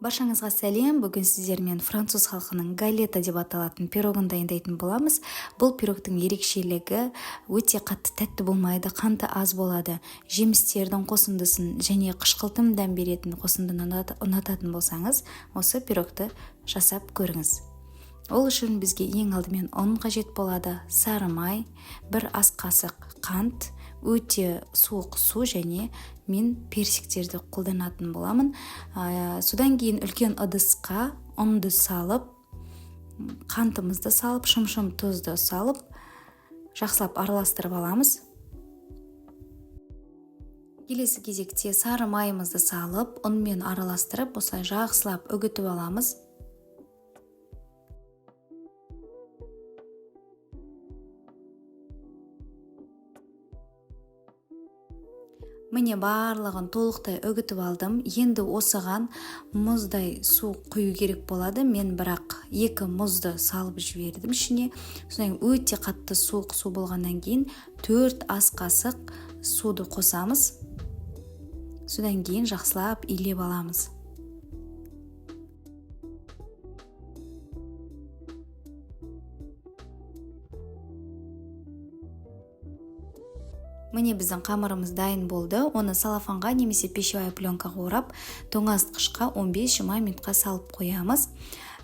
Баршаңызға сәлем. Бүгін сіздермен француз халқының галета деп аталатын пирогын дайындайтын боламыз. Бұл пирогтың ерекшелігі өте қатты тәтті болмайды, қанты аз болады. Жемістердің қосындысын және қышқылтым дәм беретін қосындыны ұнататын болсаңыз, осы пирогты жасап көріңіз. Ол үшін бізге ең алдымен ұн қажет болады, сары май, бір ас қасық қант, өте суық су және мен персиктерді қолданатын боламын. Содан кейін үлкен ыдысқа ұнды салып, қантымызды салып, шым тұзды салып, жақсылап араластырып аламыз. Келесі кезекте сары майымызды салып, ұнмен араластырып, осылай жақсылап үгітіп аламыз. Міне барлығын толықтай үгітіп алдым. Енді осыған мұздай су құю керек болады. Мен бірақ 2 мұзды салып жібердім ішіне. Содан өте қатты суық су болғаннан кейін 4 ас қасық суды қосамыз. Содан кейін жақсылап илеп аламыз. Міне біздің қамырымыз дайын болды. Оны салафанға немесе пищевая пленкаға орап, тоңазытқышқа 15-20 минутқа салып қоямыз.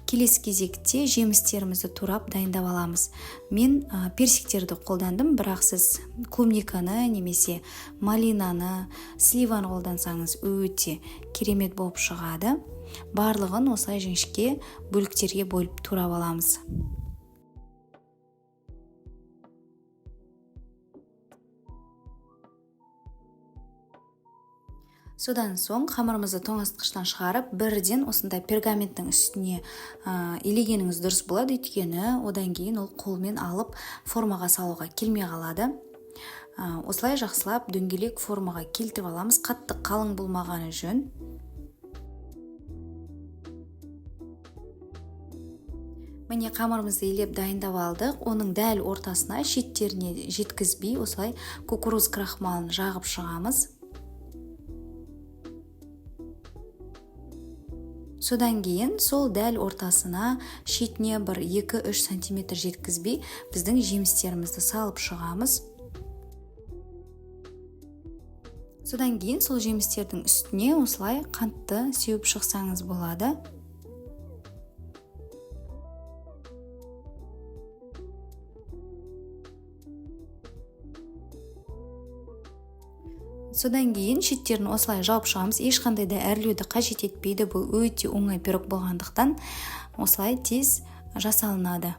Келесі кезекте жемістерімізді турап дайындап аламыз. Мен персиктерді қолдандым, бірақ сіз клубниканы немесе малинаны, сливаны қолдансаңыз өте керемет болып шығады. Барлығын осылай жіңішке бөліктерге бөліп турап аламыз. Содан соң қамырымызды тоңазытқыштан шығарып, бірден осындай пергаменттің үстіне илегеніңіз дұрыс болады, өйткені одан кейін ол қолмен алып формаға салуға келмей қалады. Осылай жақсылап дөңгелек формаға келтіріп аламыз, қатты қалың болмағаны жөн. Міне қамырымызды илеп дайындап алдық. Оның дәл ортасына шеттеріне жеткізбей, осылай кукуруз крахмалын жағып шығамыз. Содан кейін сол дәл ортасына шетіне бір 2-3 сантиметр жеткізбей біздің жемістерімізді салып шығамыз. Содан кейін сол жемістердің үстіне осылай қантты сеуіп шықсаңыз болады. Содан кейін шеттерін осылай жауып шығамыз. Ешқандай да әрлеуді қажет етпейді. Бұл өте оңай пирог болғандықтан осылай тез жасалынады.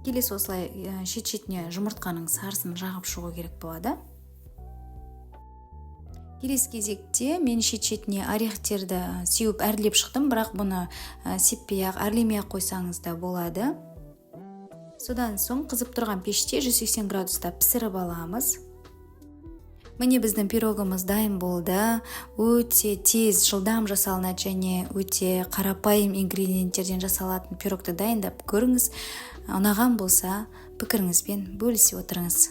Келесі осылай шет-шетіне жұмыртқаның сарысын жағып шығу керек болады. Келесі кезекте мен шет-шетіне орехтерді сеуіп әрлеп шықтым, бірақ бұны сеппей-ақ, әрлемей-ақ қойсаңыз да болады. Содан соң қызып тұрған пеште 180 градуста пісіріп аламыз. Міне біздің пирогымыз дайын болды. Өте тез, жылдам жасалынады және өте қарапайым ингредиенттерден жасалатын пирогты дайындап көріңіз. Ұнаған болса, пікіріңізбен бөлісе отырыңыз.